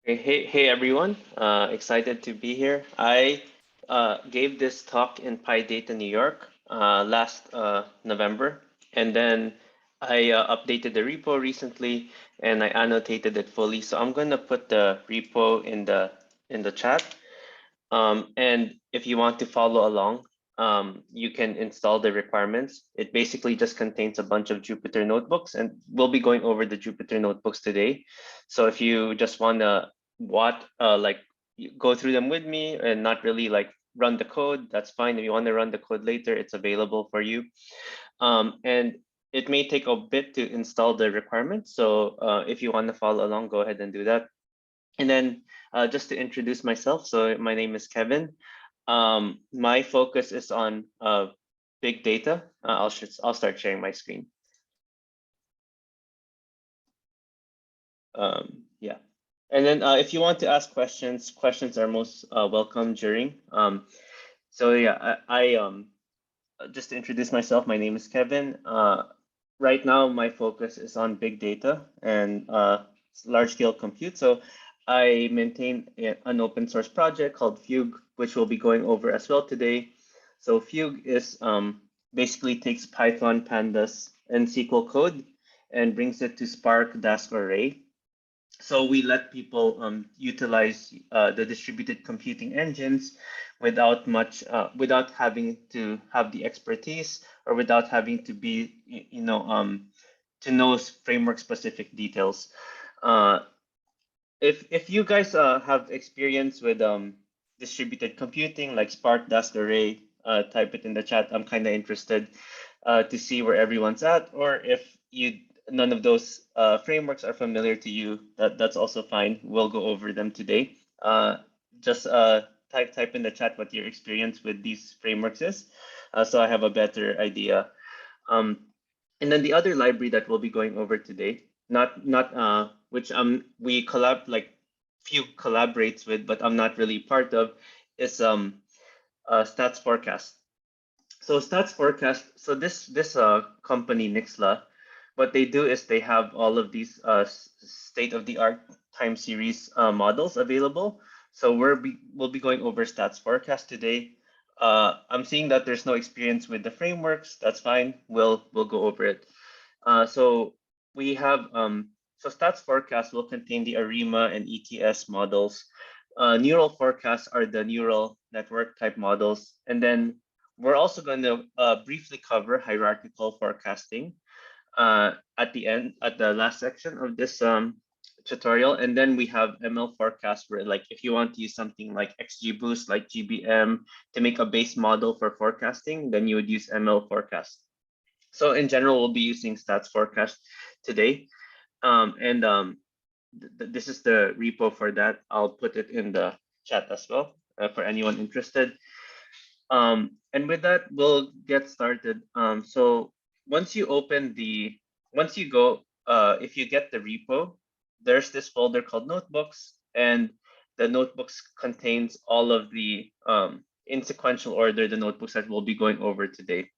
Hey everyone! Excited to be here. I gave this talk in PyData New York last November, and then I updated the repo recently, and I annotated it fully. So I'm gonna put the repo in the chat. And if you want to follow along, you can install the requirements. It basically just contains a bunch of Jupyter notebooks, and we'll be going over the Jupyter notebooks today. So if you just want to go through them with me and not really like run the code, that's fine. If you want to run the code later, it's available for you. And it may take a bit to install the requirements. So if you want to follow along, go ahead and do that. And then just to introduce myself, so my name is Kevin. My focus is on big data. I'll start sharing my screen. Yeah, and then if you want to ask questions, questions are most welcome during. So yeah, just to introduce myself, my name is Kevin. Right now, my focus is on big data and large scale compute. So I maintain an open source project called 𝗙𝗃, which we'll be going over as well today. So 𝗙𝗃 is basically takes Python, pandas, and SQL code and brings it to Spark, Dask, or Ray. So we let people utilize the distributed computing engines without without having to have the expertise or without having to be, to know framework specific details. Uh, if you guys have experience with distributed computing like Spark, Dask, Array, type it in the chat. I'm kind of interested to see where everyone's at, or if none of those frameworks are familiar to you, that's also fine. We'll go over them today. Just type in the chat what your experience with these frameworks is, so I have a better idea. And then the other library that we'll be going over today, not which we 𝗏𝗃 collaborates with, but I'm not really part of, is StatsForecast. So StatsForecast, so this company 𝗙𝗀𝗃, what they do is they have all of these state-of-the-art time series models available. So we'll be going over StatsForecast today. I'm seeing that there's no experience with the frameworks. That's fine. We'll go over it. So we have so StatsForecast will contain the ARIMA and ETS models. Neural forecasts are the neural network type models, and then we're also going to briefly cover hierarchical forecasting at the last section of this tutorial. And then we have ML forecast, where like if you want to use something like XGBoost, like GBM, to make a base model for forecasting, then you would use ML forecast. So in general, we'll be using StatsForecast today. This is the repo for that. I'll put it in the chat as well for anyone interested. And with that, we'll get started. So once you go, if you get the repo, there's this folder called notebooks, and the notebooks contains all of the in sequential order, the notebooks that we'll be going over today.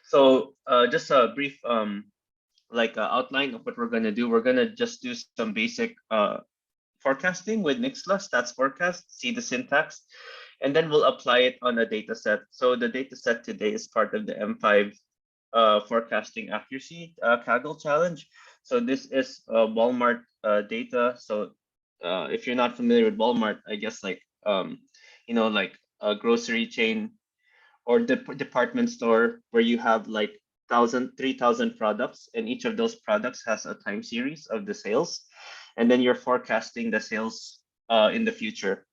So just a brief outline of what we're going to do. We're going to just do some basic forecasting with 𝗙𝗀𝗃, StatsForecast, see the syntax, and then we'll apply it on a data set. So the data set today is part of the M5 forecasting accuracy Kaggle challenge. So this is Walmart data. So if you're not familiar with Walmart, I guess like a grocery chain or the department store where you have like 3,000 products, and each of those products has a time series of the sales, and then you're forecasting the sales in the future.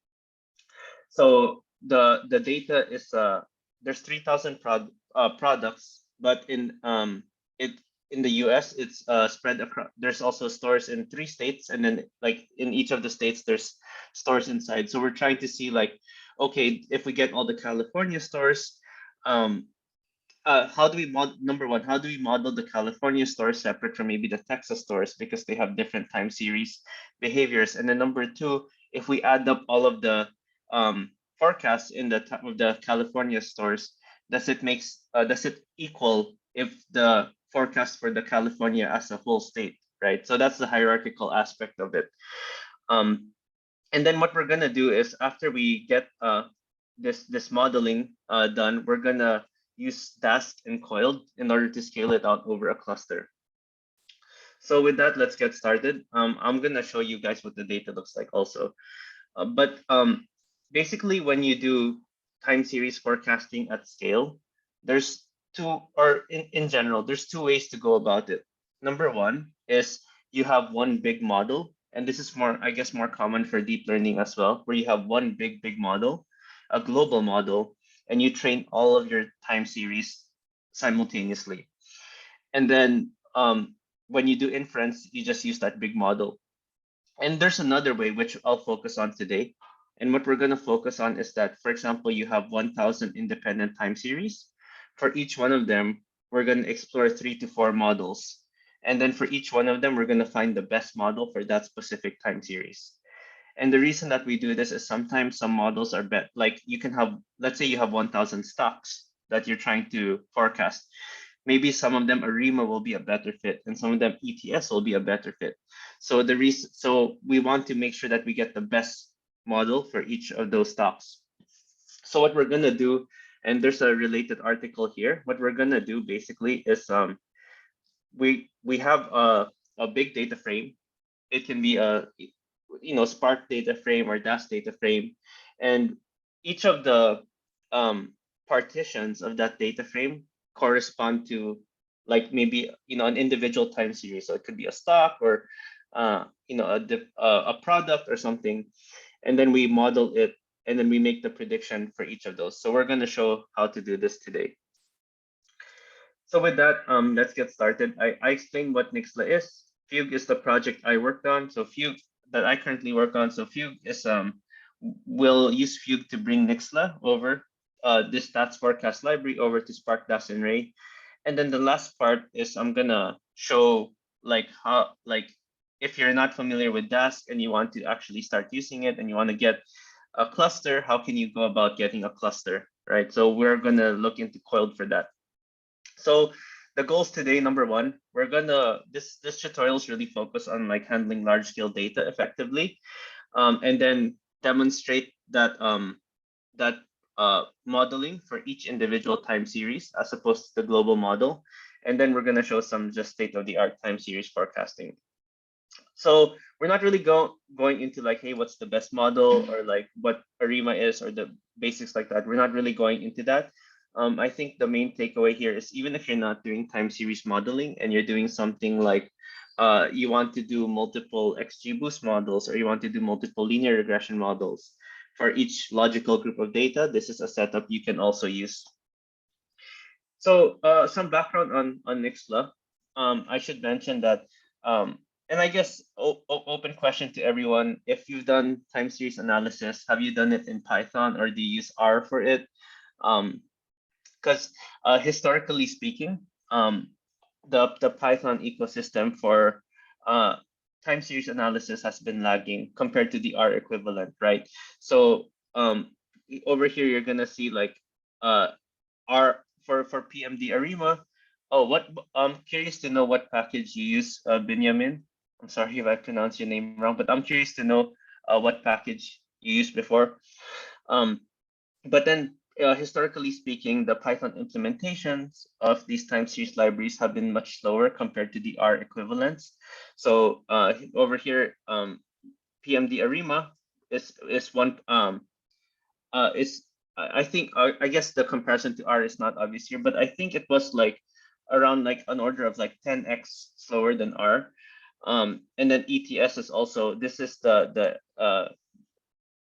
So the data is there's 3,000 products, but in the US it's spread across. There's also stores in 3 states, and then like in each of the states there's stores inside. So we're trying to see like, okay, if we get all the California stores, how do we number one, how do we model the California stores separate from maybe the Texas stores, because they have different time series behaviors? And then number two, if we add up all of the forecasts in the California stores, does it equal if the forecast for the California as a whole state, right? So that's the hierarchical aspect of it. And then what we're gonna do is after we get this modeling done, we're gonna use Dask and Coiled in order to scale it out over a cluster. So with that, let's get started. I'm gonna show you guys what the data looks like also. But basically, when you do time series forecasting at scale, there's in general, there's two ways to go about it. Number one is you have one big model, and this is more, I guess, more common for deep learning as well, where you have one big model, a global model, and you train all of your time series simultaneously. And then when you do inference, you just use that big model. And there's another way, which I'll focus on today. And what we're going to focus on is that, for example, you have 1,000 independent time series. For each one of them, we're going to explore 3 to 4 models. And then for each one of them, we're going to find the best model for that specific time series. And the reason that we do this is sometimes some models are better. Like you can have, let's say you have 1,000 stocks that you're trying to forecast. Maybe some of them 𝗙𝗂𝗃𝗹 will be a better fit, and some of them ETS will be a better fit. So we want to make sure that we get the best model for each of those stocks. So what we're gonna do, and there's a related article here. What we're gonna do basically is we have a big data frame. It can be a Spark data frame or Dask data frame, and each of the partitions of that data frame correspond to like maybe an individual time series. So it could be a stock or a product or something, and then we model it and then we make the prediction for each of those. So we're going to show how to do this today. So with that, let's get started. I explained what 𝗙𝗃𝗃 is. 𝗙𝗃 is the project I worked on. So 𝗙𝗃 that I currently work on. So 𝗙𝗃 is we'll use 𝗙𝗃 to bring 𝗙𝗃𝗃 over this StatsForecast library over to Spark, Dask, and Ray. And then the last part is I'm gonna show how if you're not familiar with Dask and you want to actually start using it and you want to get a cluster, how can you go about getting a cluster, right? So we're gonna look into Coiled for that. So the goals today, number one, we're gonna this tutorial is really focused on handling large scale data effectively, and then demonstrate that modeling for each individual time series as opposed to the global model. And then we're going to show some just state-of-the-art time series forecasting. So we're not really going into hey, what's the best model or what 𝗙𝗃𝗃𝗃 is or the basics like that. We're not really going into that. I think the main takeaway here is even if you're not doing time series modeling and you're doing something like you want to do multiple XGBoost models or you want to do multiple linear regression models, for each logical group of data, this is a setup you can also use. So some background on 𝗙𝗃𝗃𝗃. I should mention that, and I guess open question to everyone, if you've done time series analysis, have you done it in Python or do you use R for it? Because historically speaking, the Python ecosystem for time series analysis has been lagging compared to the R equivalent, right? So over here you're gonna see R for pmdarima. Oh, I'm curious to know what package you use, Benjamin. I'm sorry if I pronounced your name wrong, but I'm curious to know what package you used before. But then historically speaking, the Python implementations of these time series libraries have been much slower compared to the R equivalents. So over here, pmdarima is one I think I guess the comparison to R is not obvious here, but I think it was around an order of 10x slower than R. And then ETS is also, this is the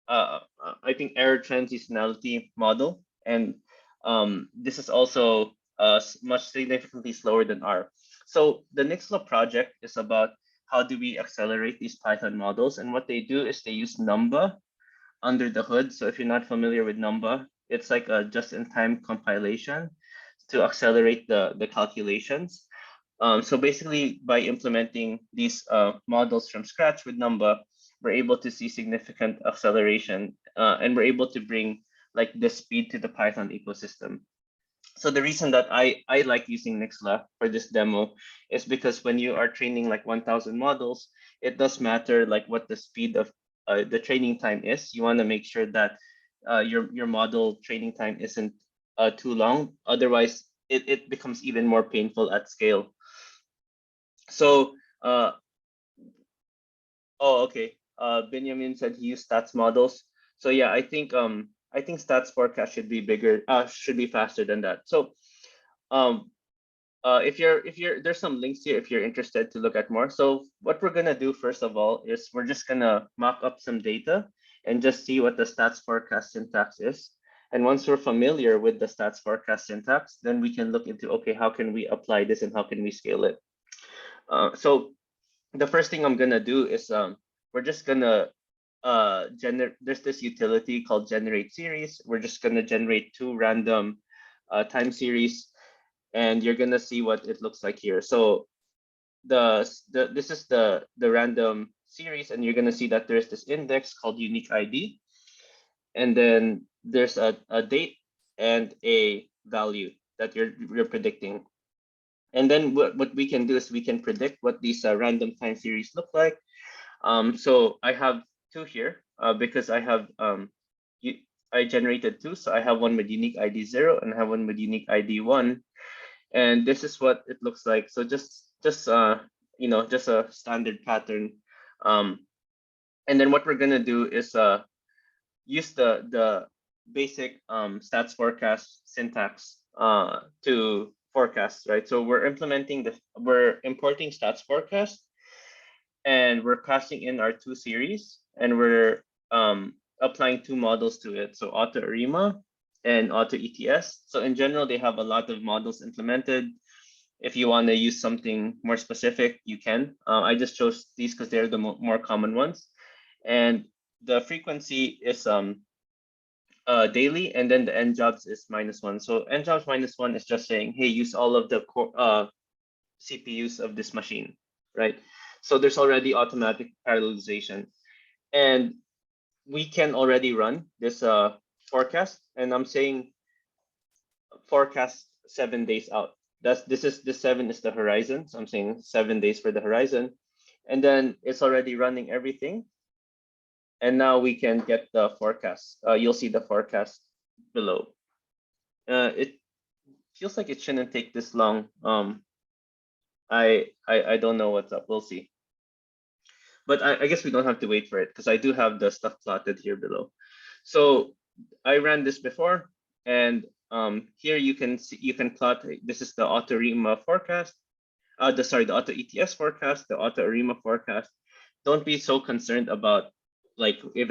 I think error transitionality model, and this is also much significantly slower than R. So the 𝗙𝗃𝗃𝗃 project is about how do we accelerate these Python models, and what they do is they use 𝗙𝗃 under the hood. So if you're not familiar with 𝗙𝗃, it's like a just-in-time compilation to accelerate the calculations. So basically, by implementing these models from scratch with 𝗙𝗃, we're able to see significant acceleration, and we're able to bring this speed to the Python ecosystem. So the reason that I like using Nixla for this demo is because when you are training like 1,000 models, it does matter like what the speed of the training time is. You want to make sure that your model training time isn't too long. Otherwise, it becomes even more painful at scale. So, oh, okay. Benjamin said he used stats models. So yeah, I think StatsForecast should be bigger, should be faster than that. So um, if you're there's some links here if you're interested to look at more. So what we're gonna do first of all is we're just gonna mock up some data and just see what the StatsForecast syntax is. And once we're familiar with the StatsForecast syntax, then we can look into, okay, how can we apply this and how can we scale it? So the first thing I'm gonna do is we're just gonna generate. There's this utility called generate series. We're just gonna generate two random time series, and you're gonna see what it looks like here. So this is the random series, and you're gonna see that there's this index called unique ID, and then there's a date and a value that you're predicting. And then what we can do is we can predict what these random time series look like. So I have two here because I generated two. So I have one with unique ID 0 and I have one with unique ID 1. And this is what it looks like. So just just a standard pattern. And then what we're gonna do is use the basic stats forecast syntax to forecast, right? So we're importing stats forecast, and we're passing in our two series, and we're applying two models to it. So 𝗙𝗃 and 𝗙ETS. So in general, they have a lot of models implemented. If you want to use something more specific, you can. I just chose these because they're the more common ones. And the frequency is daily, and then the njobs is -1. So njobs -1 is just saying, hey, use all of the CPUs of this machine, right? So there's already automatic parallelization. And we can already run this forecast, and I'm saying forecast 7 days out. This 7 is the horizon. So I'm saying 7 days for the horizon. And then it's already running everything. And now we can get the forecast. You'll see the forecast below. It feels like it shouldn't take this long. I don't know what's up. We'll see. But I guess we don't have to wait for it because I do have the stuff plotted here below. So I ran this before, and here you can see, you can plot. This is the 𝗙𝗃 forecast. The 𝗙ETS forecast, the 𝗙𝗃 forecast. Don't be so concerned about like if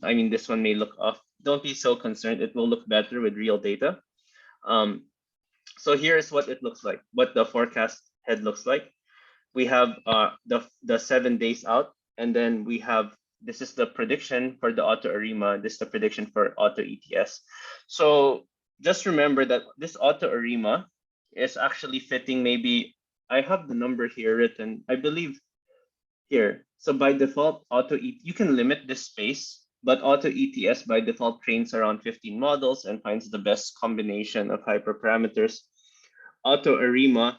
I mean this one may look off. Don't be so concerned. It will look better with real data. So here's what it looks like. What the forecast head looks like. We have the 7 days out, and then we have, this is the prediction for the 𝗙𝗃. This is the prediction for 𝗙ETS. So just remember that this 𝗙𝗃 is actually fitting. Maybe I have the number here written, I believe here. So by default, you can limit this space, but 𝗙ETS by default trains around 15 models and finds the best combination of hyperparameters. 𝗙𝗃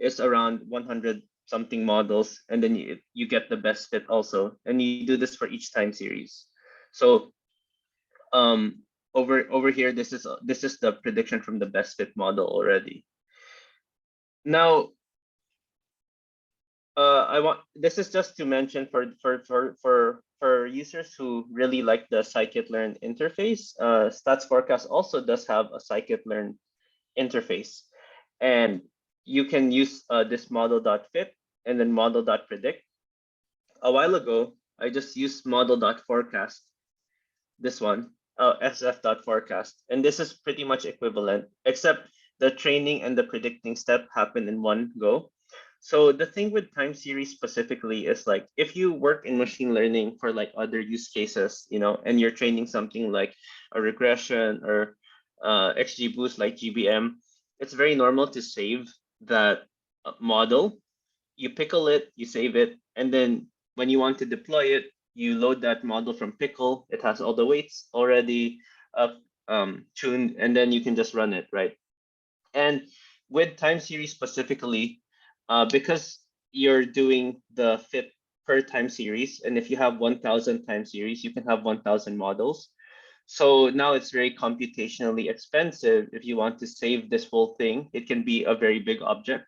is around 100 something models, and then you get the best fit also, and you do this for each time series. So over here, this is the prediction from the best fit model already. Now this is just to mention for users who really like the scikit-learn interface. StatsForecast also does have a scikit-learn interface, and you can use this model.fit and then model.predict. A while ago, I just used model.forecast, this one, sf.forecast, and this is pretty much equivalent, except the training and the predicting step happen in one go. So the thing with time series specifically is like, if you work in machine learning for like other use cases, and you're training something like a regression or XGBoost like GBM, it's very normal to save that model. You pickle it, you save it, and then when you want to deploy it, you load that model from pickle. It has all the weights already tuned, and then you can just run it, right? And with time series specifically, because you're doing the fit per time series, and if you have 1,000 time series, you can have 1,000 models. So now it's very computationally expensive. If you want to save this whole thing, it can be a very big object.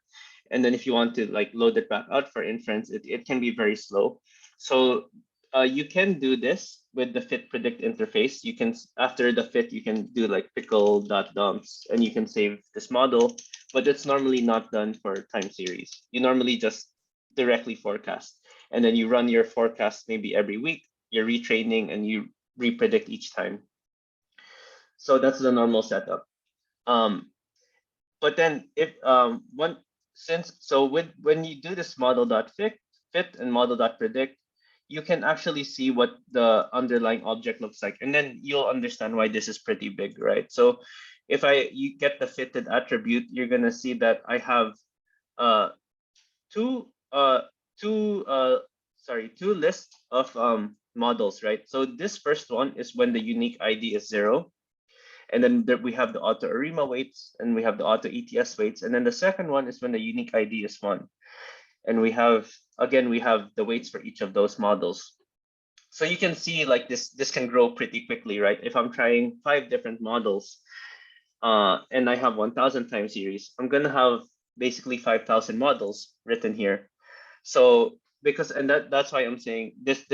And then if you want to like load it back out for inference, it can be very slow. So you can do this with the fit predict interface. You can, after the fit, you can do like pickle.dumps and you can save this model, but it's normally not done for time series. You normally just directly forecast, and then you run your forecast maybe every week. You're retraining and you repredict each time. So that's the normal setup. But then if when you do this model.fit and model.predict, you can actually see what the underlying object looks like, and then you'll understand why this is pretty big, right? So if you get the fitted attribute, you're gonna see that I have two lists of models, right? So this first one is when the unique ID is 0. And then we have the 𝗙𝗂𝗴𝗂𝗋 weights, and we have the 𝗙𝗂ETS weights. And then the second one is when the unique ID is 1. And we have the weights for each of those models. So you can see like this can grow pretty quickly, right? If I'm trying 5 different models and I have 1,000 time series, I'm gonna have basically 5,000 models written here. So that's why I'm saying this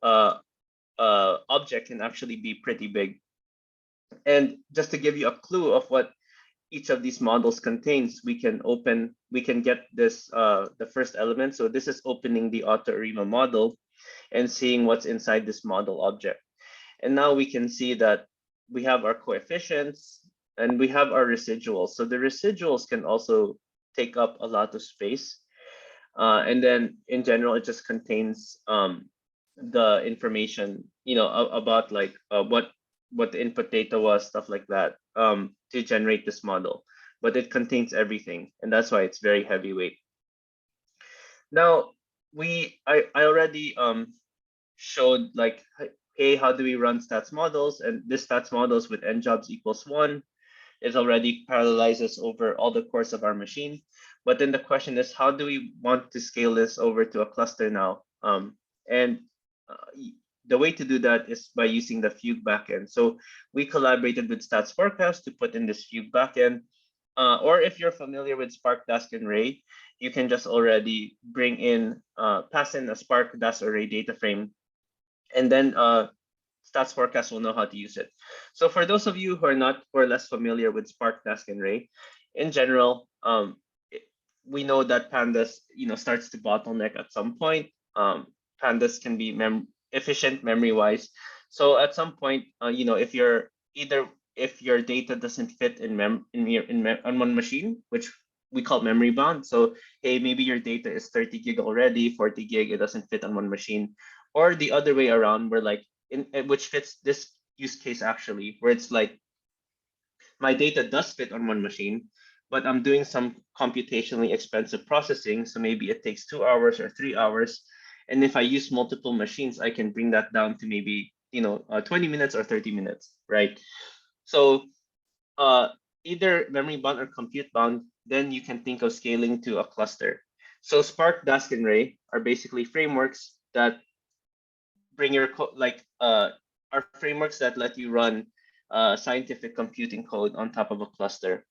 object can actually be pretty big. And just to give you a clue of what each of these models contains, we can get this the first element. So this is opening the 𝗙𝗂𝗴𝗂𝗋 model and seeing what's inside this model object. And now we can see that we have our coefficients and we have our residuals. So the residuals can also take up a lot of space. And then in general, it just contains the information, about like what the input data was, stuff like that, to generate this model. But it contains everything, and that's why it's very heavyweight. Now, I already showed like, hey, how do we run stats models? And this stats models with njobs equals 1 is already parallelizes over all the cores of our machine. But then the question is, how do we want to scale this over to a cluster now? The way to do that is by using the Fugue backend. So we collaborated with StatsForecast to put in this Fugue backend. Or if you're familiar with Spark, Dask, and Ray, you can just already pass in a Spark, Dask, or Ray data frame, and then StatsForecast will know how to use it. So for those of you who are less familiar with Spark, Dask, and Ray, in general, we know that pandas, starts to bottleneck at some point. Pandas can be efficient memory-wise. So at some point, if your data doesn't fit on one machine, which we call memory bound. So hey, maybe your data is 30 gig already, 40 gig, it doesn't fit on one machine, or the other way around, where like which fits this use case actually, where it's like my data does fit on one machine, but I'm doing some computationally expensive processing. So maybe it takes 2 hours or 3 hours. And if I use multiple machines, I can bring that down to maybe 20 minutes or 30 minutes, right? So either memory bound or compute bound, then you can think of scaling to a cluster. So Spark, Dask, and Ray are basically frameworks that bring your are frameworks that let you run scientific computing code on top of a cluster.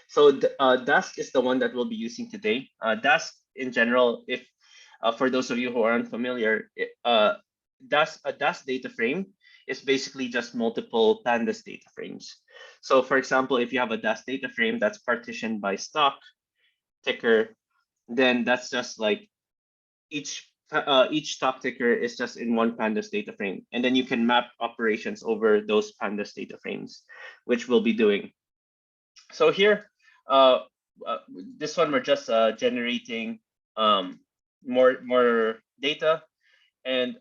So Dask is the one that we'll be using today. Dask in general, if for those of you who are unfamiliar, a Dask data frame is basically just multiple pandas data frames. So for example, if you have a Dask data frame that's partitioned by stock, ticker, then that's just like each stock ticker is just in one pandas data frame. And then you can map operations over those pandas data frames, which we'll be doing. So here, this one, we're just generating more data, and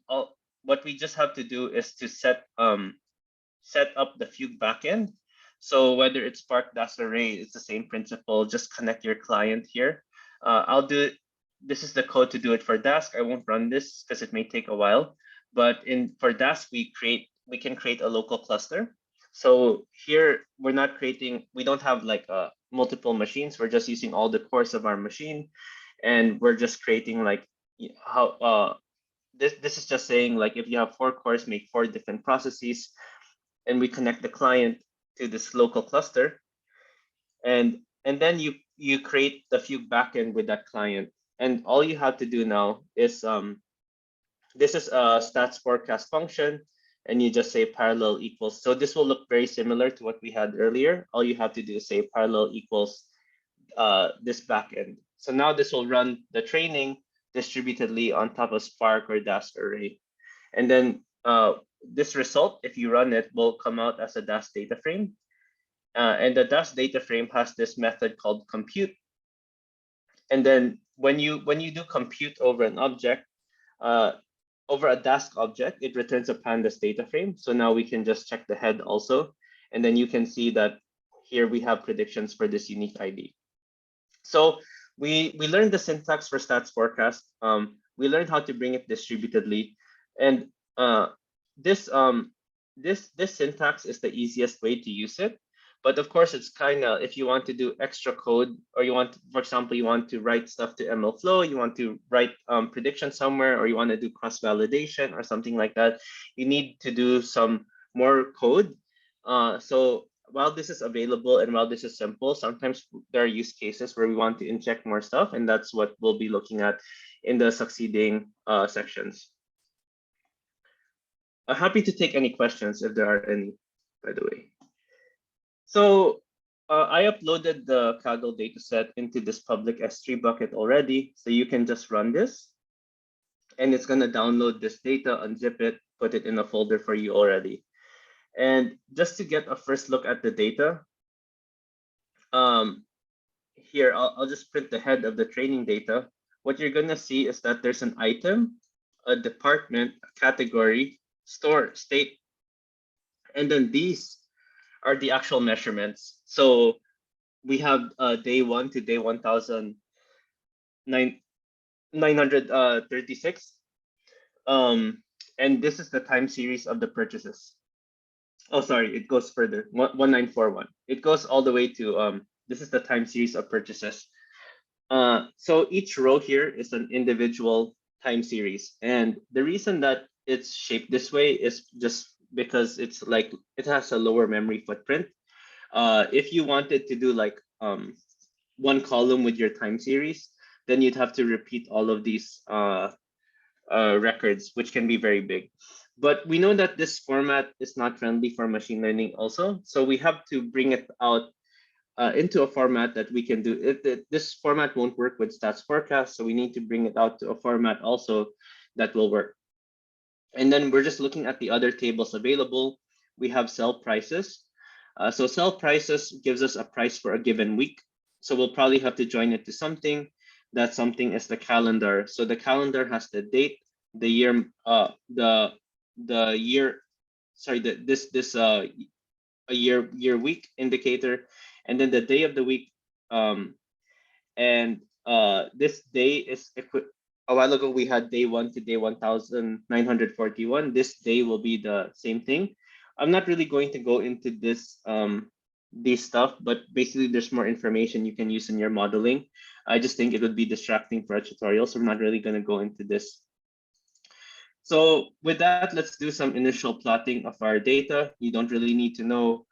what we just have to do is to set up the Fugue backend. So whether it's Spark, Dask, or Ray, it's the same principle. Just connect your client here. I'll do it. This is the code to do it for Dask. I won't run this because it may take a while. But for Dask, we can create a local cluster. So here we're not creating, we don't have like multiple machines. We're just using all the cores of our machine, and we're just creating like how this is just saying like if you have 4 cores, make 4 different processes, and we connect the client to this local cluster, and then you create the Fugue backend with that client, and all you have to do now is this is a StatsForecast function, and you just say parallel equals. So this will look very similar to what we had earlier. All you have to do is say parallel equals this backend. So now this will run the training distributedly on top of Spark or Dask array. And then this result, if you run it, will come out as a Dask data frame. And the Dask data frame has this method called compute. And then when you do compute over an object, over a Dask object, it returns a pandas data frame. So now we can just check the head also. And then you can see that here we have predictions for this unique ID. So we learned the syntax for StatsForecast. We learned how to bring it distributedly. And this syntax is the easiest way to use it. But of course, it's kind of, if you want to do extra code, or you want, for example, you want to write stuff to MLflow, you want to write prediction somewhere, or you want to do cross-validation or something like that, you need to do some more code. So while this is available and while this is simple, sometimes there are use cases where we want to inject more stuff, and that's what we'll be looking at in the succeeding sections. I'm happy to take any questions if there are any, by the way. So I uploaded the Kaggle dataset into this public S3 bucket already. So you can just run this, and it's going to download this data, unzip it, put it in a folder for you already. And just to get a first look at the data, here, I'll just print the head of the training data. What you're going to see is that there's an item, a department, a category, store, state, and then these are the actual measurements. So we have day 1 to day 1,936. And this is the time series of the purchases. Oh, sorry, it goes further, 1941. It goes all the way to, this is the time series of purchases. So each row here is an individual time series. And the reason that it's shaped this way is just because it's like, it has a lower memory footprint. If you wanted to do like one column with your time series, then you'd have to repeat all of these records, which can be very big. But we know that this format is not friendly for machine learning also. So we have to bring it out into a format that we can do. This format won't work with StatsForecast, so we need to bring it out to a format also that will work. And then we're just looking at the other tables available. We have sell prices. So sell prices gives us a price for a given week. So we'll probably have to join it to something. That something is the calendar. So the calendar has the date, the year, the year, sorry, a year week indicator, and then the day of the week. This day is a while ago we had day 1 to day 1,941. This day will be the same thing. I'm not really going to go into this stuff, but basically there's more information you can use in your modeling. I just think it would be distracting for a tutorial, so we're not really going to go into this. So with that, let's do some initial plotting of our data. You don't really need to know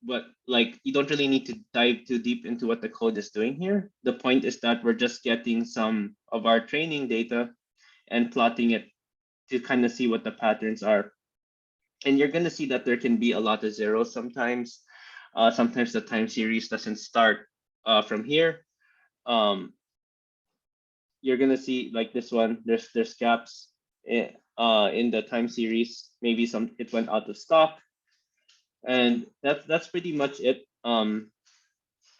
you don't really need to dive too deep into what the code is doing here. The point is that we're just getting some of our training data and plotting it to kind of see what the patterns are. And you're going to see that there can be a lot of zeros sometimes. Sometimes the time series doesn't start from here. You're going to see like this one, there's gaps in the time series. Maybe it went out of stock. And that's pretty much it.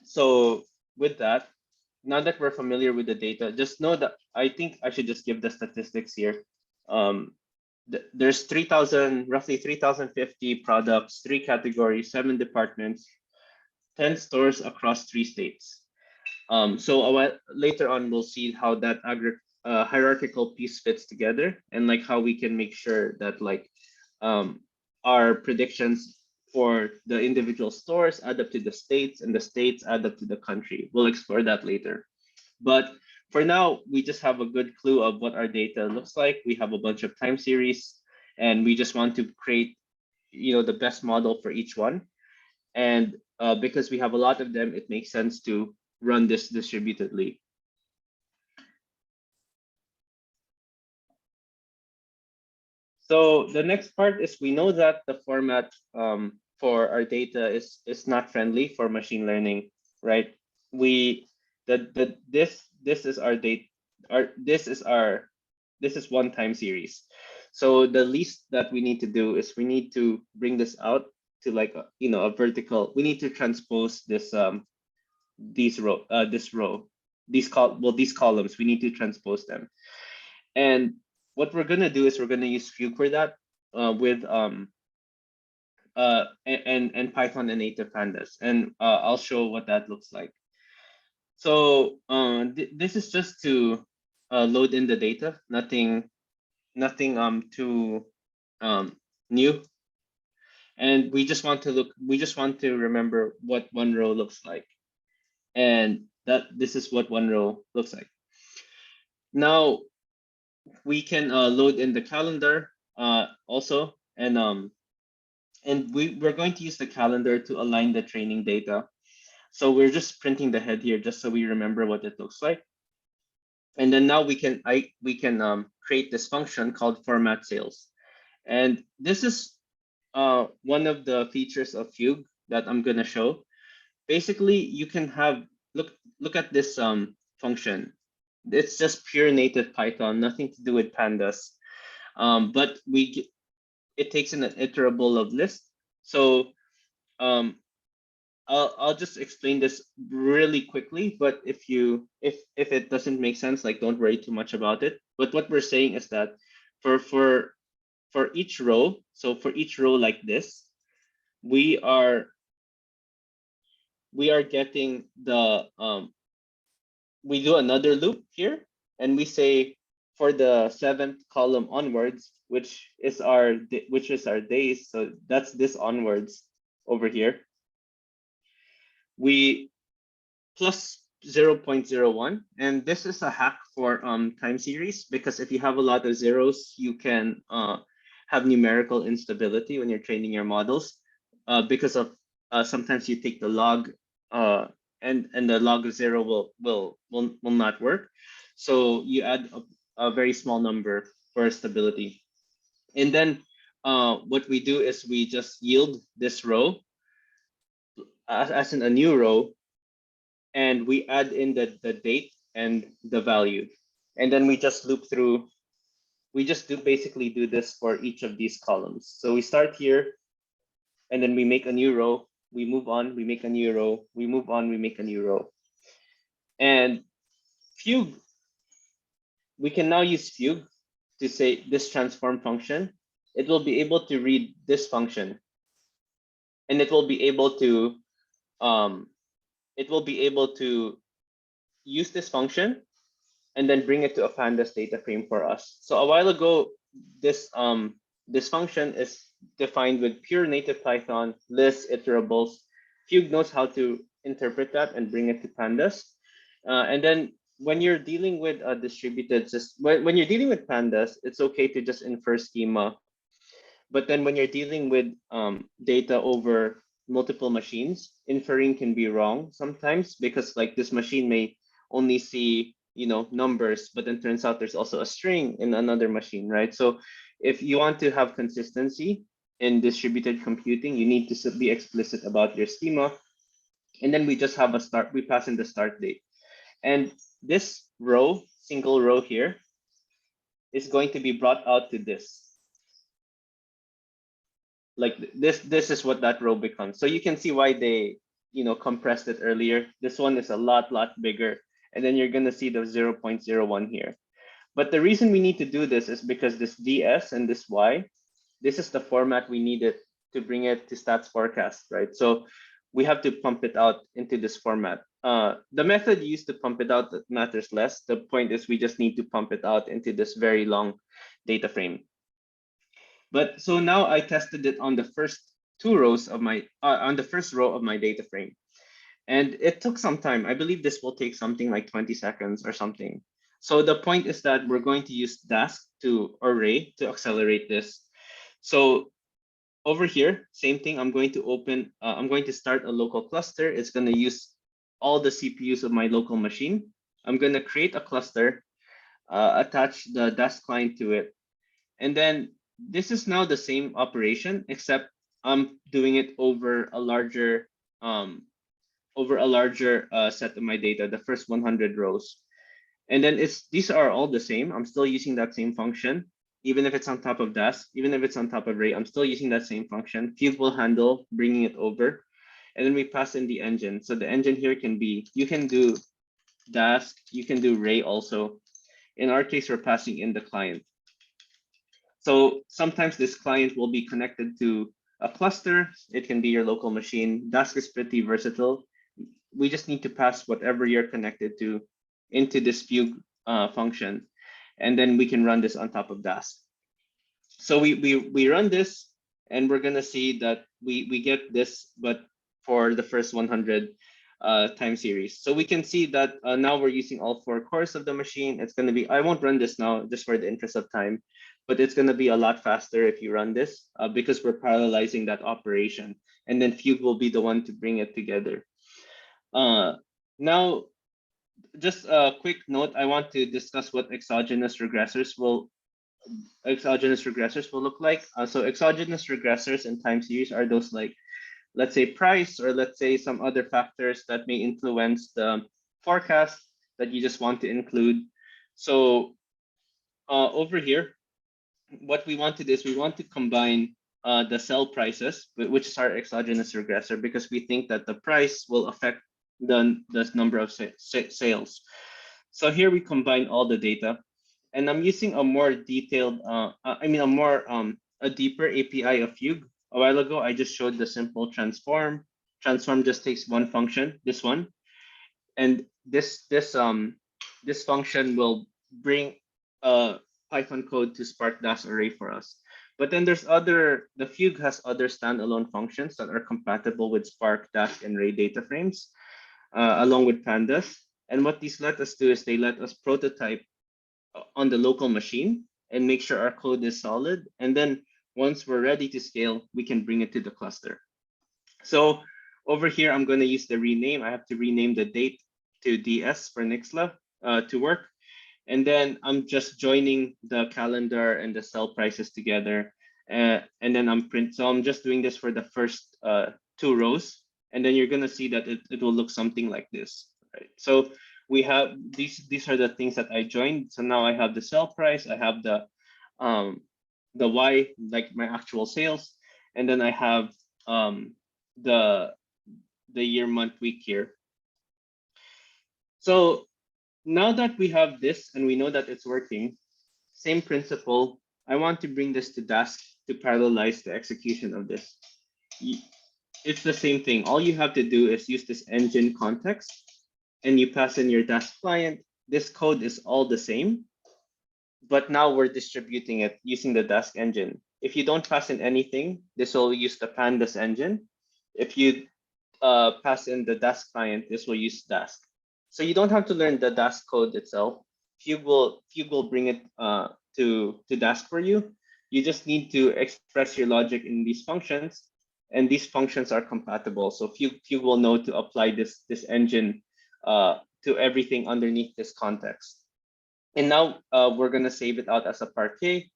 So with that, now that we're familiar with the data, just know that I think I should just give the statistics here. There's roughly 3,050 products, 3 categories, 7 departments, 10 stores across 3 states. So later on, we'll see how that hierarchical piece fits together, and like how we can make sure that like our predictions for the individual stores, add up to the states, and the states add up to the country. We'll explore that later. But for now, we just have a good clue of what our data looks like. We have a bunch of time series, and we just want to create, the best model for each one. And because we have a lot of them, it makes sense to run this distributedly. So the next part is we know that the format for our data is not friendly for machine learning, right? This is our data. This is one time series. So the least that we need to do is we need to bring this out to like a vertical. We need to transpose this these columns. We need to transpose them. And what we're gonna do is we're gonna use 𝗙𝗀𝗃 for that with and Python and native pandas, and I'll show what that looks like. So this is just to load in the data, nothing too new, and we just want to remember what one row looks like, and this is what one row looks like. Now we can load in the calendar also, and we're going to use the calendar to align the training data. So we're just printing the head here just so we remember what it looks like. And then now we can create this function called format sales. And this is one of the features of 𝗙𝗃 that I'm going to show. Basically, you can have look at this function. It's just pure native Python, nothing to do with pandas. But it takes in an iterable of list. So I'll just explain this really quickly, but if it doesn't make sense, like don't worry too much about it. But what we're saying is that for each row, so for each row like this, we are getting the we do another loop here, and we say for the 7th column onwards, which is our days, so that's this onwards over here, we plus 0.01, and this is a hack for time series, because if you have a lot of zeros, you can have numerical instability when you're training your models, because of sometimes you take the log and the log of 0 will not work. So you add a very small number for stability. And then what we do is we just yield this row as in a new row, and we add in the date and the value. And then we just loop through. We just basically do this for each of these columns. So we start here, and then we make a new row. We move on, we make a new row. We move on, we make a new row. And 𝗙𝗃, we can now use 𝗙𝗃 to say this transform function. It will be able to read this function, and it will be able to use this function and then bring it to a pandas data frame for us. So a while ago, this function is defined with pure native Python, lists, iterables. 𝗙𝗃 knows how to interpret that and bring it to pandas. And then when you're dealing with a distributed system, when you're dealing with pandas, it's okay to just infer schema. But then when you're dealing with data over multiple machines, inferring can be wrong sometimes, because like this machine may only see numbers, but then turns out there's also a string in another machine, right? So if you want to have consistency in distributed computing, you need to be explicit about your schema. And then we just have a start, we pass in the start date. And this row, single row here, is going to be brought out to this. Like this is what that row becomes. So you can see why they compressed it earlier. This one is a lot bigger, and then you're going to see the 0.01 here. But the reason we need to do this is because this ds and this y, this is the format we needed to bring it to StatsForecast, right? So we have to pump it out into this format. The method used to pump it out that matters less. The point is we just need to pump it out into this very long data frame. But so now I tested it on the first two rows of my on the first row of my data frame. And it took some time. I believe this will take something like 20 seconds or something. So the point is that we're going to use Dask to array to accelerate this. So over here, same thing. I'm going to start a local cluster. It's going to use all the CPUs of my local machine. I'm going to create a cluster, attach the Dask client to it. And then this is now the same operation, except I'm doing it over a larger set of my data, the first 100 rows. And then these are all the same. I'm still using that same function, even if it's on top of Dask, even if it's on top of array, I'm still using that same function. Q will handle bringing it over. And then we pass in the engine. So the engine here can be, you can do Dask, you can do array also. In our case, we're passing in the client. So sometimes this client will be connected to a cluster. It can be your local machine. Dask is pretty versatile. We just need to pass whatever you're connected to into this 𝗙 function, and then we can run this on top of Dask. So we run this, and we're gonna see that we get this, but for the first 100 time series. So we can see that now we're using all 4 cores of the machine. It's gonna be, I won't run this now just for the interest of time, but it's gonna be a lot faster if you run this because we're parallelizing that operation, and then 𝗙 will be the one to bring it together. Now, just a quick note, I want to discuss what exogenous regressors will look like. So exogenous regressors in time series are those like, let's say price, or let's say some other factors that may influence the forecast that you just want to include. So over here, what we want to do is we want to combine the sell prices, which is our exogenous regressor, because we think that the price will affect the number of sales. So here we combine all the data, and I'm using a more detailed, a deeper API of 𝗙. A while ago, I just showed the simple transform. Transform just takes one function, this one, and this function will bring Python code to Spark Dask array for us. But then there's the 𝗙 has other standalone functions that are compatible with Spark, Dask, and array data frames, along with pandas. And what these let us do is they let us prototype on the local machine and make sure our code is solid. And then once we're ready to scale, we can bring it to the cluster. So over here, I'm going to use the rename. I have to rename the date to DS for 𝗙𝗀 to work. And then I'm just joining the calendar and the sell prices together. And then so I'm just doing this for the first 2 rows. And then you're going to see that it will look something like this. Right? So we have these are the things that I joined. So now I have the sell price, I have the Y, like my actual sales, and then I have the year, month, week here. So now that we have this and we know that it's working, same principle, I want to bring this to Dask to parallelize the execution of this. It's the same thing. All you have to do is use this engine context, and you pass in your Dask client. This code is all the same, but now we're distributing it using the Dask engine. If you don't pass in anything, this will use the pandas engine. If you pass in the Dask client, this will use Dask. So you don't have to learn the Dask code itself. 𝗙 will bring it to Dask for you. You just need to express your logic in these functions, and these functions are compatible. So 𝗙 will know to apply this engine to everything underneath this context. And now we're going to save it out as a parquet.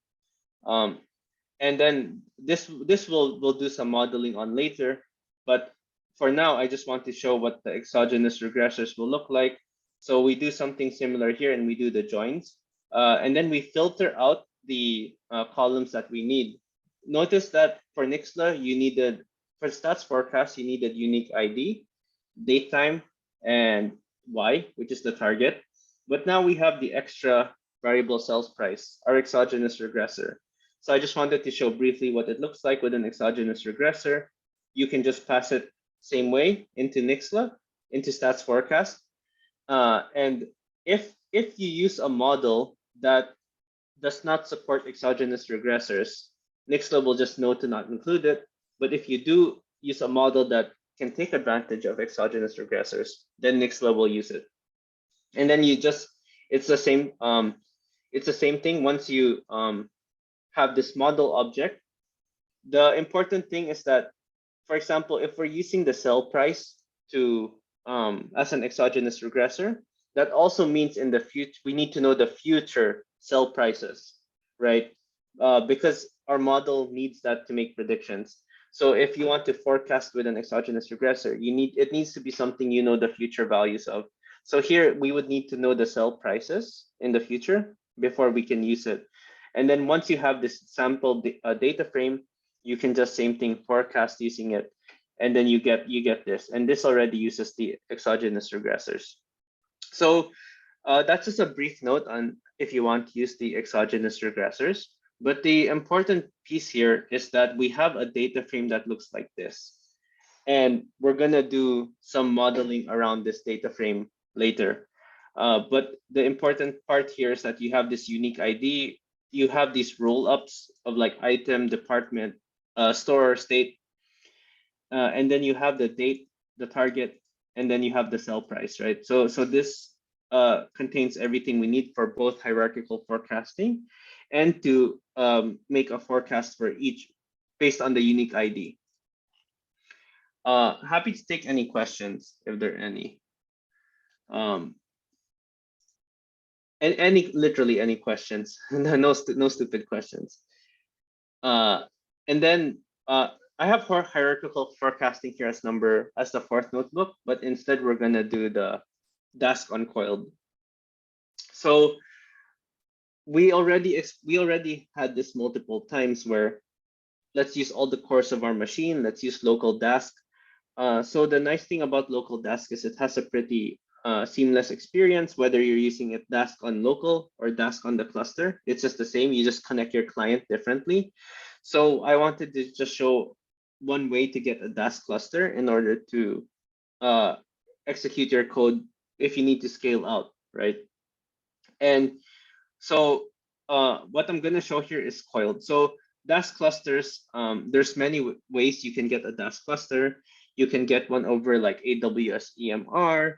And then this we'll do some modeling on later. But for now, I just want to show what the exogenous regressors will look like. So we do something similar here, and we do the joins. And then we filter out the columns that we need. Notice that for 𝗙𝗀, for StatsForecast, you needed unique ID, date time, and Y, which is the target. But now we have the extra variable sales price, our exogenous regressor. So I just wanted to show briefly what it looks like with an exogenous regressor. You can just pass it same way into 𝗙𝗀, into StatsForecast. And if you use a model that does not support exogenous regressors, 𝗙𝗀 will just know to not include it. But if you do use a model that can take advantage of exogenous regressors, then Nixla will use it. And then you just, it's the same, thing once you have this model object. The important thing is that, for example, if we're using the sell price to as an exogenous regressor, that also means in the future we need to know the future sell prices, right? Because our model needs that to make predictions. So if you want to forecast with an exogenous regressor, it needs to be something you know the future values of. So here we would need to know the sell prices in the future before we can use it. And then once you have this sample data frame, you can just same thing forecast using it, and then you get this. And this already uses the exogenous regressors. So that's just a brief note on if you want to use the exogenous regressors. But the important piece here is that we have a data frame that looks like this. And we're going to do some modeling around this data frame later. But the important part here is that you have this unique ID. You have these roll-ups of like item, department, store, state. And then you have the date, the target, and then you have the sell price, right? So this contains everything we need for both hierarchical forecasting and to make a forecast for each based on the unique ID. Happy to take any questions if there are any. And literally any questions. No stupid questions. And then I have hierarchical forecasting here as the fourth notebook, but instead we're gonna do the Dask uncoiled. So we already had this multiple times where let's use all the cores of our machine. Let's use local Dask. So the nice thing about local Dask is it has a pretty seamless experience, whether you're using it Dask on local or Dask on the cluster. It's just the same. You just connect your client differently. So I wanted to just show one way to get a Dask cluster in order to execute your code if you need to scale out, right? And so what I'm going to show here is coiled. So Dask clusters, there's many ways you can get a Dask cluster. You can get one over like AWS EMR.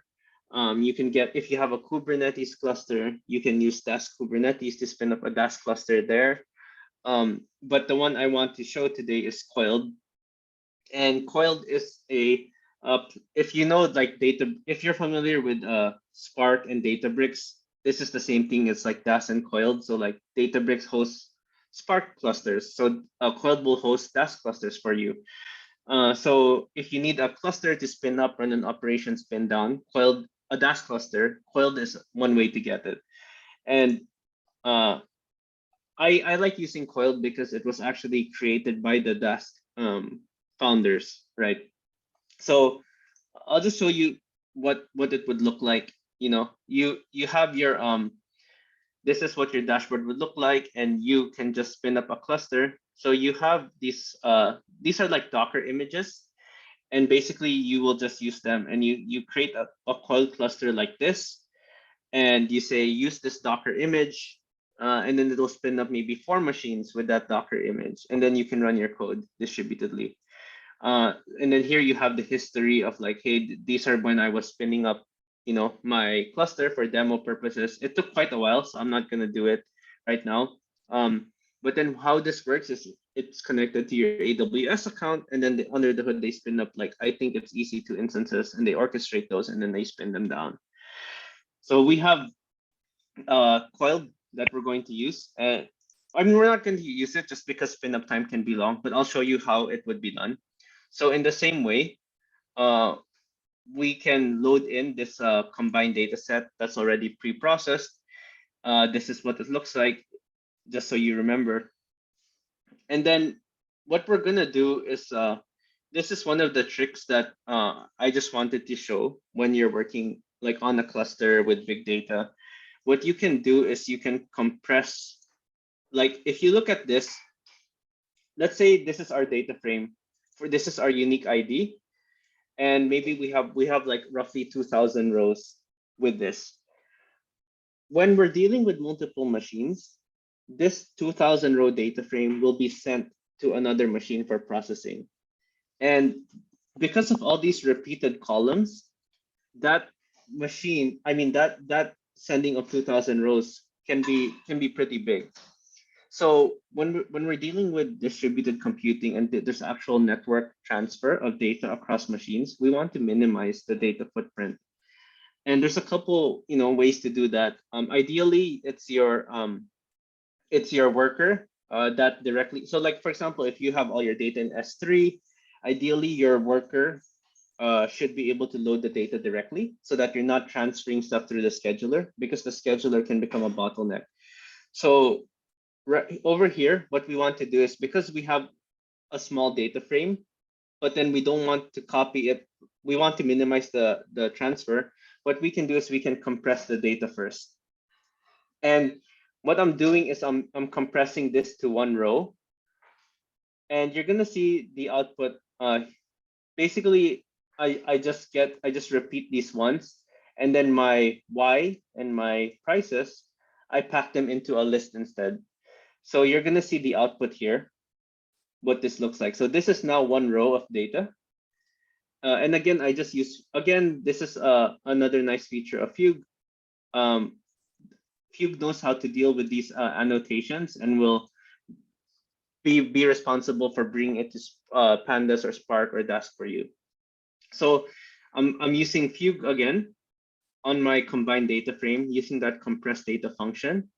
You can get, if you have a Kubernetes cluster, you can use Dask Kubernetes to spin up a Dask cluster there. But the one I want to show today is coiled. And coiled is if you know like if you're familiar with Spark and Databricks, this is the same thing. It's like Dask and coiled. So like Databricks hosts Spark clusters. So coiled will host Dask clusters for you. So if you need a cluster to spin up, run an operation, spin down, a Dask cluster, coiled is one way to get it. And I like using coiled because it was actually created by the Dask founders, right? So I'll just show you what it would look like. You know, you have your this is what your dashboard would look like, and you can just spin up a cluster. So you have these are like Docker images, and basically you will just use them, and you create a coiled cluster like this, and you say use this Docker image, and then it'll spin up maybe 4 machines with that Docker image, and then you can run your code distributedly. And then here you have the history of like, hey, these are when I was spinning up, you know, my cluster for demo purposes. It took quite a while, so I'm not going to do it right now. But then how this works is it's connected to your AWS account, and then under the hood, they spin up like, I think it's EC2 instances, and they orchestrate those, and then they spin them down. So we have coiled that we're going to use. I mean, we're not going to use it just because spin up time can be long, but I'll show you how it would be done. So in the same way, we can load in this combined data set that's already pre-processed. This is what it looks like, just so you remember. And then what we're gonna do is, this is one of the tricks that I just wanted to show when you're working like on a cluster with big data. What you can do is you can compress, like if you look at this, let's say this is our data frame. This is our unique ID, and maybe we have like roughly 2,000 rows with this. When we're dealing with multiple machines, this 2,000 row data frame will be sent to another machine for processing. And because of all these repeated columns, that that sending of 2000 rows can be pretty big. So when we're dealing with distributed computing and there's actual network transfer of data across machines, we want to minimize the data footprint. And there's a couple ways to do that. Ideally, it's your worker that directly. So like for example, if you have all your data in S3, ideally your worker should be able to load the data directly so that you're not transferring stuff through the scheduler, because the scheduler can become a bottleneck. So right over here, what we want to do is, because we have a small data frame, but then we don't want to copy it, we want to minimize the transfer. What we can do is we can compress the data first. And what I'm doing is I'm compressing this to one row. And you're gonna see the output. Basically, I just repeat these once, and then my Y and my prices, I pack them into a list instead. So you're gonna see the output here, what this looks like. So this is now one row of data. And again, this is another nice feature of Fugue. Fugue knows how to deal with these annotations and will be responsible for bringing it to Pandas or Spark or Dask for you. So I'm using Fugue again on my combined data frame using that compressed data function.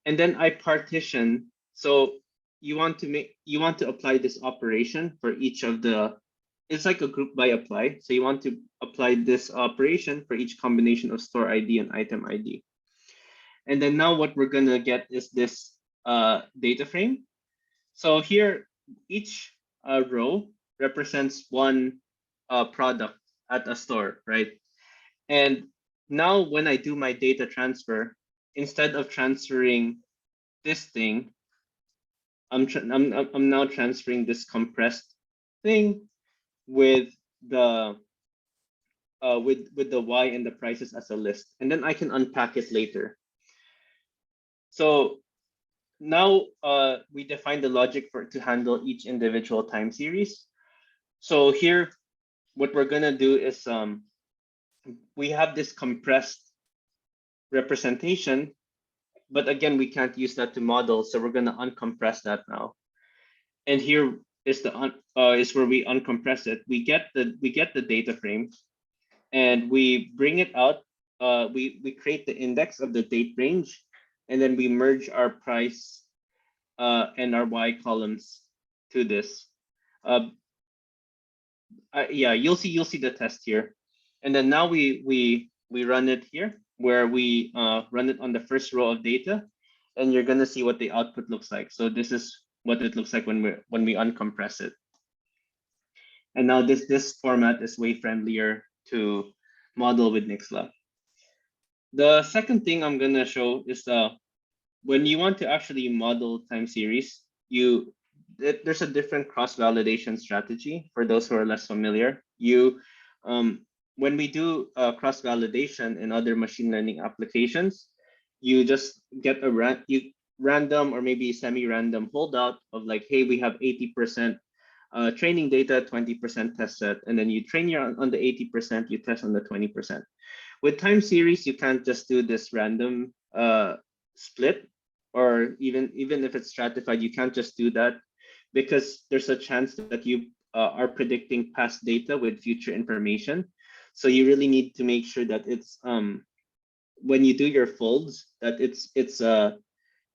And then I partition. So you want to apply this operation for each of the, it's like a group by apply. So you want to apply this operation for each combination of store ID and item ID. And then now what we're gonna get is this data frame. So here, each row represents one product at a store, right? And now when I do my data transfer, instead of transferring this thing, I'm now transferring this compressed thing with the with the Y and the prices as a list, and then I can unpack it later. So now we define the logic to handle each individual time series. So here, what we're gonna do is we have this compressed representation, but again, we can't use that to model, so we're gonna uncompress that now. And here is is where we uncompress it. We get the data frame, and we bring it out. We create the index of the date range, and then we merge our price and our Y columns to this. Yeah, you'll see the test here, and then now we run it here, where we run it on the first row of data, and you're gonna see what the output looks like. So this is what it looks like when we uncompress it. And now this format is way friendlier to model with 𝗙𝗀𝗃. The second thing I'm gonna show is when you want to actually model time series, there's a different cross-validation strategy for those who are less familiar. When we do cross-validation in other machine learning applications, you just get a random or maybe semi-random holdout of like, hey, we have 80% training data, 20% test set, and then you train on the 80%, you test on the 20%. With time series, you can't just do this random split, or even if it's stratified, you can't just do that, because there's a chance that you are predicting past data with future information. So you really need to make sure that it's when you do your folds, that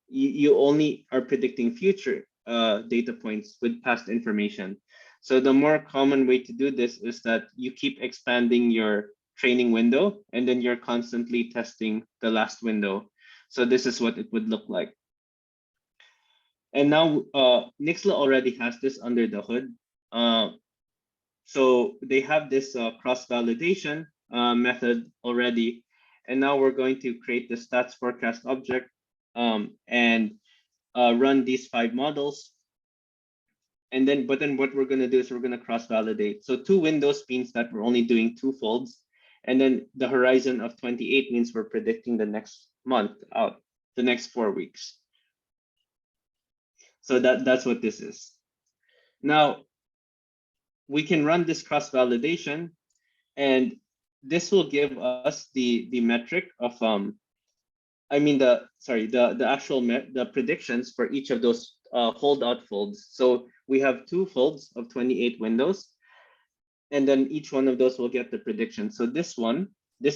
you only are predicting future data points with past information. So the more common way to do this is that you keep expanding your training window, and then you're constantly testing the last window. So this is what it would look like. And now 𝗙𝗃𝗃 already has this under the hood. So they have this cross-validation method already. And now we're going to create the StatsForecast object and run these 5 models. And then, but then what we're going to do is we're going to cross-validate. So 2 windows means that we're only doing 2 folds. And then the horizon of 28 means we're predicting the next month out, the next 4 weeks. So that's what this is. Now, we can run this cross-validation, and this will give us the metric of the predictions for each of those holdout folds. So we have 2 folds of 28 windows, and then each one of those will get the prediction. So this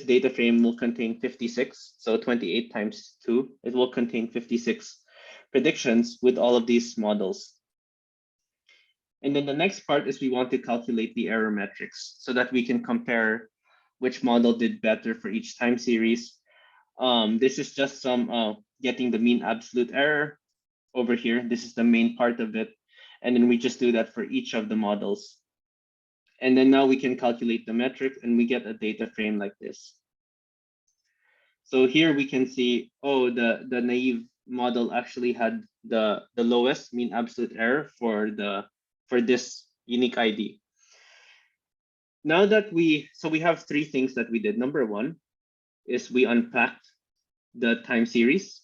data frame will contain 56. So 28 times 2, it will contain 56 predictions with all of these models. And then the next part is we want to calculate the error metrics so that we can compare which model did better for each time series. This is just some getting the mean absolute error over here. This is the main part of it. And then we just do that for each of the models. And then now we can calculate the metric and we get a data frame like this. So here we can see, oh, the naive model actually had the lowest mean absolute error for this unique ID. Now that we have 3 things that we did. Number 1 is we unpacked the time series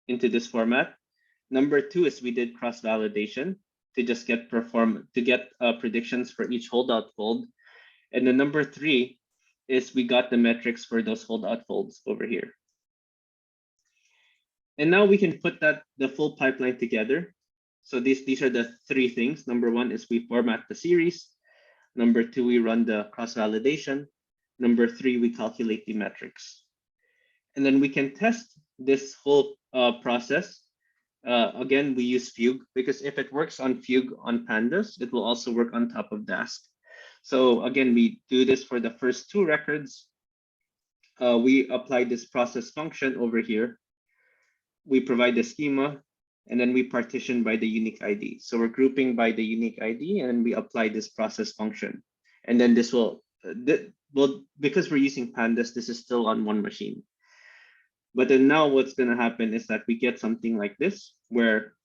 into this format. Number 2 is we did cross-validation to just get predictions for each holdout fold. And then number 3 is we got the metrics for those holdout folds over here. And now we can put the full pipeline together. So these are the 3 things. Number 1 is we format the series. Number 2, we run the cross-validation. Number 3, we calculate the metrics. And then we can test this whole process. Again, we use Fugue because if it works on Fugue on Pandas, it will also work on top of Dask. So again, we do this for the first 2 records. We apply this process function over here. We provide the schema, and then we partition by the unique ID. So we're grouping by the unique ID, and we apply this process function. And then this will, because we're using Pandas, this is still on one machine. But then now what's going to happen is that we get something like this, where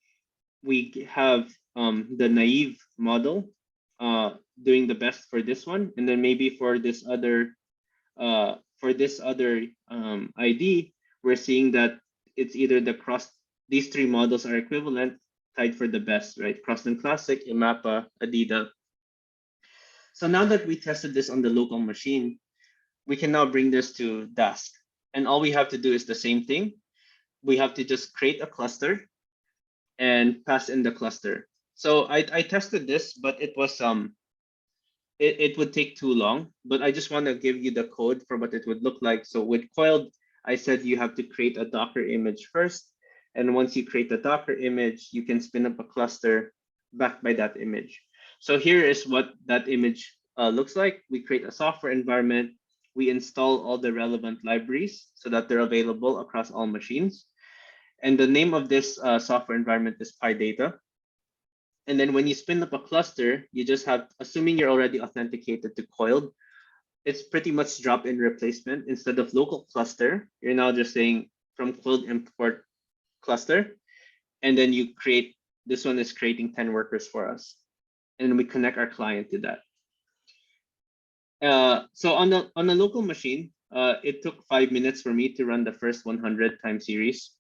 we have the naive model doing the best for this one, and then maybe for this other ID, we're seeing that it's either these 3 models are equivalent, tied for the best, right? Crossland Classic, 𝗙𝗏, Adidas. So now that we tested this on the local machine, we can now bring this to Dask. And all we have to do is the same thing. We have to just create a cluster and pass in the cluster. So I tested this, but it was it would take too long. But I just want to give you the code for what it would look like. So with Coiled, I said you have to create a Docker image first. And once you create the Docker image, you can spin up a cluster backed by that image. So here is what that image looks like. We create a software environment. We install all the relevant libraries so that they're available across all machines. And the name of this software environment is PyData. And then when you spin up a cluster, you just have, assuming you're already authenticated to Coiled, it's pretty much drop-in replacement. Instead of local cluster, you're now just saying from Coiled import cluster. And then you create, this one is creating 10 workers for us. And we connect our client to that. So on the local machine, it took 5 minutes for me to run the first 100 time series.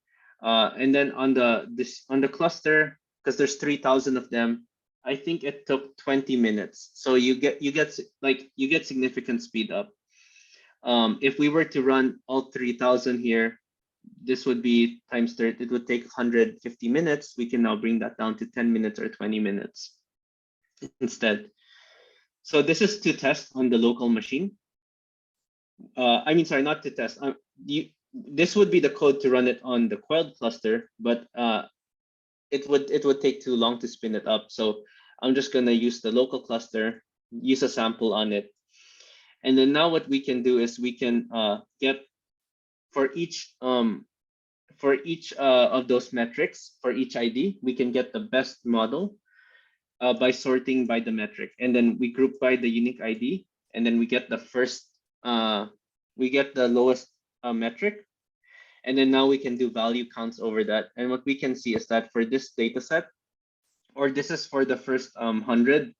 And then on the cluster, because there's 3,000 of them, I think it took 20 minutes. So you get significant speed up. If we were to run all 3,000 here, this would be times 30. It would take 150 minutes. We can now bring that down to 10 minutes or 20 minutes instead. So this is to test on the local machine. Sorry, not to test. This would be the code to run it on the Coiled cluster, but it would take too long to spin it up. So I'm just going to use the local cluster, use a sample on it. And then now what we can do is we can get for each of those metrics, for each ID, we can get the best model by sorting by the metric. And then we group by the unique ID, and then we get the lowest metric. And then now we can do value counts over that. And what we can see is that for this data set, or this is for the first 100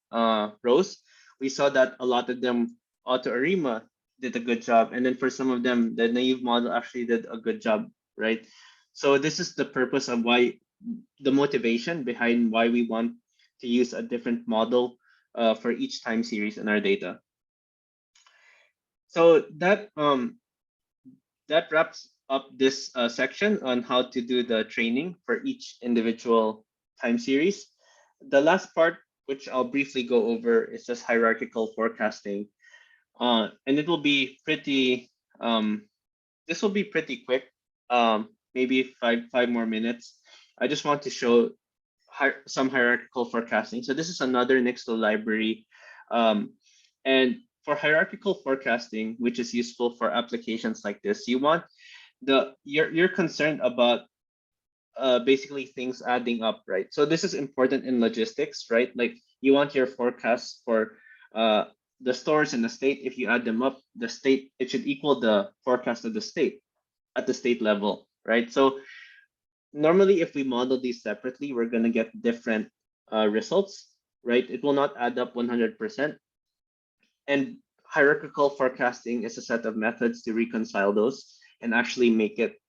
rows, we saw that a lot of them, 𝗙𝗏 did a good job. And then for some of them, the naive model actually did a good job, right? So this is the purpose of why, the motivation behind why we want to use a different model for each time series in our data. So that wraps up this section on how to do the training for each individual time series. The last part, which I'll briefly go over, is just hierarchical forecasting. And it will be pretty, this will be pretty quick, maybe five more minutes. I just want to show some hierarchical forecasting. So this is another Nixle library. And for hierarchical forecasting, which is useful for applications like this, you want you're concerned about basically things adding up, right? So this is important in logistics, right? Like you want your forecasts for the stores in the state. If you add them up, the state, it should equal the forecast of the state at the state level, right? So normally if we model these separately, we're going to get different results, right? It will not add up 100%. And hierarchical forecasting is a set of methods to reconcile those and actually make it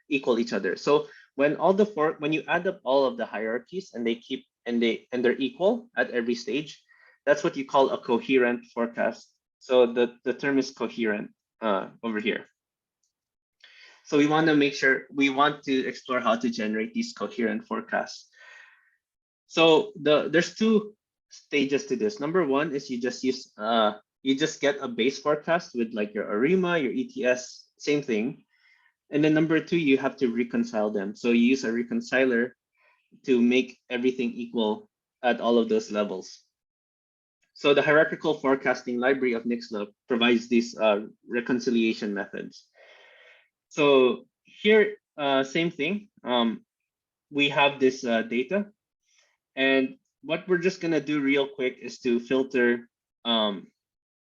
equal each other. So when when you add up all of the hierarchies and they're equal at every stage, that's what you call a coherent forecast. So the term is coherent over here. So we want to explore how to generate these coherent forecasts. So there's two stages to this. Number one is you just get a base forecast with like your ARIMA, your ETS, same thing. And then number two, you have to reconcile them. So you use a reconciler to make everything equal at all of those levels. So the hierarchical forecasting library of Nixle provides these reconciliation methods. So here, same thing. We have this data, and what we're just gonna do real quick is to filter.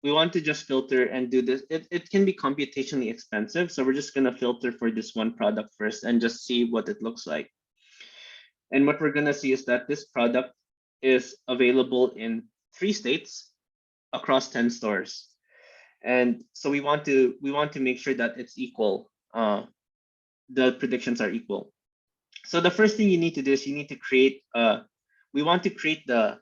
We want to just filter and do this. It can be computationally expensive, so we're just gonna filter for this one product first and just see what it looks like. And what we're gonna see is that this product is available in 3 states across 10 stores. And so we want to make sure that it's equal. The predictions are equal. So the first thing you need to do is you need to create. We want to create the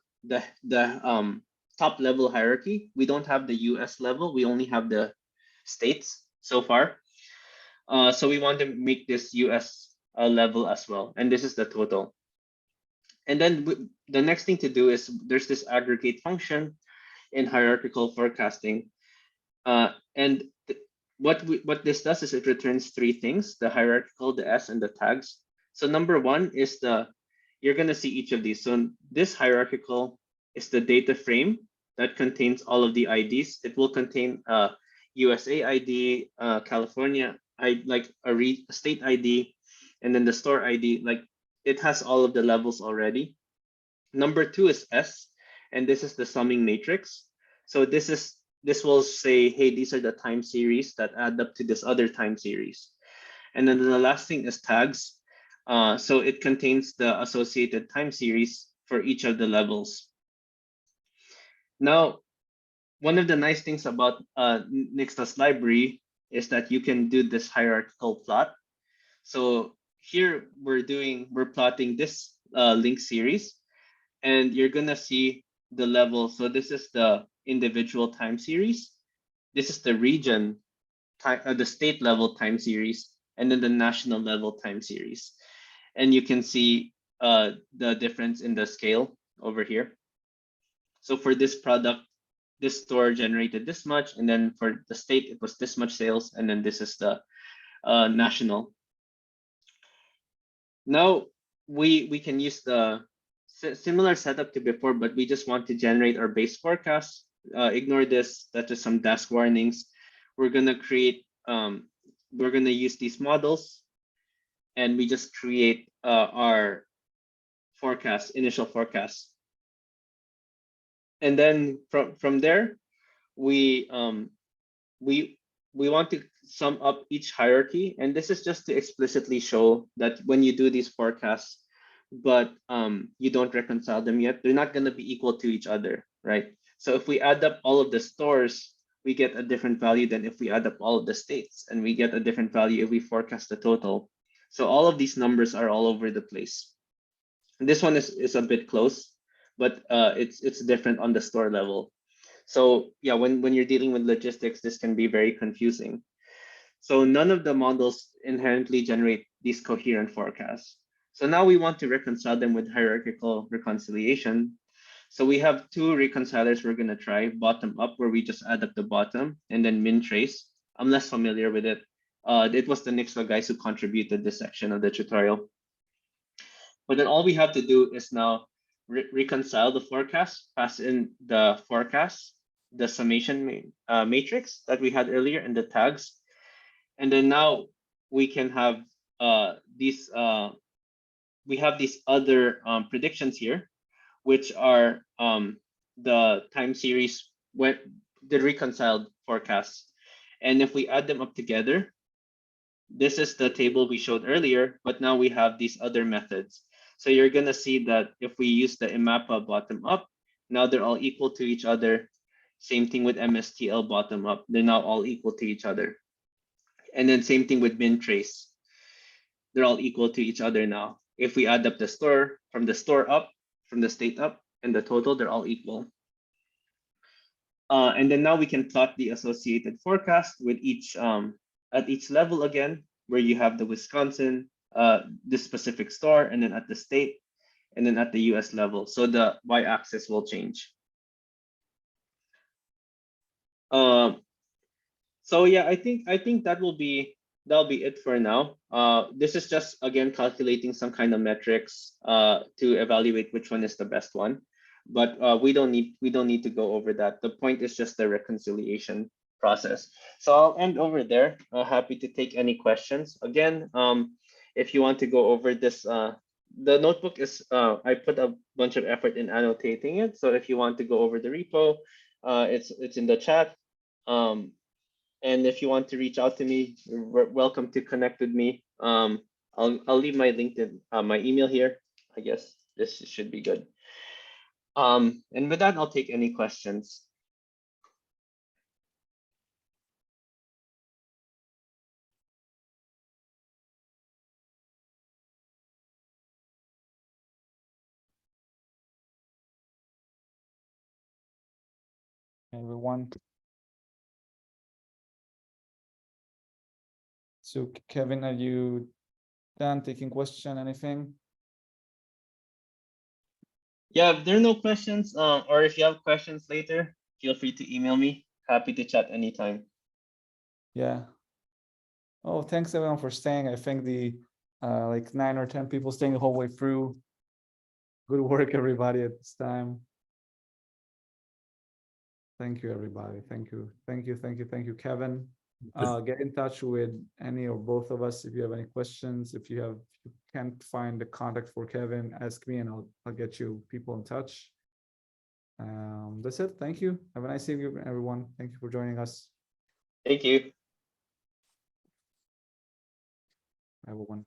top level hierarchy. We don't have the US level. We only have the states so far. So we want to make this US level as well. And this is the total. And then the next thing to do is there's this aggregate function in hierarchical forecasting. And what this does is it returns 3 things: the hierarchical, the S, and the tags. So number one is you're going to see each of these. So this hierarchical is the data frame that contains all of the IDs. It will contain USA ID, California, like a state ID, and then the store ID. Like it has all of the levels already. Number 2 is S, and this is the summing matrix. So this will say, hey, these are the time series that add up to this other time series. And then the last thing is tags. So it contains the associated time series for each of the levels. Now, one of the nice things about Nixle's library is that you can do this hierarchical plot. So here we're plotting this link series, and you're gonna see the level. So this is the individual time series. This is the region, the state level time series, and then the national level time series. And you can see the difference in the scale over here. So for this product, this store generated this much, and then for the state, it was this much sales, and then this is the national. Now we can use the similar setup to before, but we just want to generate our base forecast. Ignore this, that's just some Dask warnings. We're gonna create, we're gonna use these models, and we just create our forecast, initial forecast. And then from there, we want to sum up each hierarchy, and this is just to explicitly show that when you do these forecasts, but you don't reconcile them yet, they're not going to be equal to each other, right? So if we add up all of the stores, we get a different value than if we add up all of the states, and we get a different value if we forecast the total. So all of these numbers are all over the place. And this one is a bit close, but it's different on the store level. So yeah, when you're dealing with logistics, this can be very confusing. So none of the models inherently generate these coherent forecasts. So now we want to reconcile them with hierarchical reconciliation. So we have two reconcilers we're going to try: bottom up, where we just add up the bottom, and then min trace. I'm less familiar with it. It was the 𝗙𝗂𝗏 guys who contributed this section of the tutorial. But then all we have to do is now reconcile the forecast, pass in the forecast, the summation matrix that we had earlier, and the tags. And then now we can have these other predictions here, which are the time series when the reconciled forecasts. And if we add them up together, this is the table we showed earlier, but now we have these other methods. So you're going to see that if we use the 𝗙𝗏𝗹 bottom up, now they're all equal to each other. Same thing with 𝑚STL bottom up. They're now all equal to each other. And then same thing with min trace. They're all equal to each other now. If we add up the store, from the store up, from the state up, and the total, they're all equal. And then now we can plot the associated forecast with each at each level again, where you have the Wisconsin, the specific store, and then at the state, and then at the US level. So the y-axis will change. So yeah, I think that'll be it for now. This is just again calculating some kind of metrics to evaluate which one is the best one. But we don't need to go over that. The point is just the reconciliation process. So I'll end over there. Happy to take any questions. Again, if you want to go over this, the notebook is I put a bunch of effort in annotating it. So if you want to go over the repo, it's in the chat. And if you want to reach out to me, you're welcome to connect with me. I'll leave my LinkedIn, my email here. I guess this should be good. And with that, I'll take any questions. Everyone. So Kevin, are you done taking question, anything? Yeah, if there are no questions, or if you have questions later, feel free to email me. Happy to chat anytime. Yeah. Oh, thanks everyone for staying. I think the like 9 or 10 people staying the whole way through. Good work, everybody, at this time. Thank you, everybody. Thank you. Thank you. Thank you. Thank you, Kevin. Get in touch with any or both of us if you have any questions. If you can't find the contact for Kevin, ask me and I'll get you people in touch. That's it. Thank you. Have a nice evening, everyone. Thank you for joining us. Thank you. Everyone.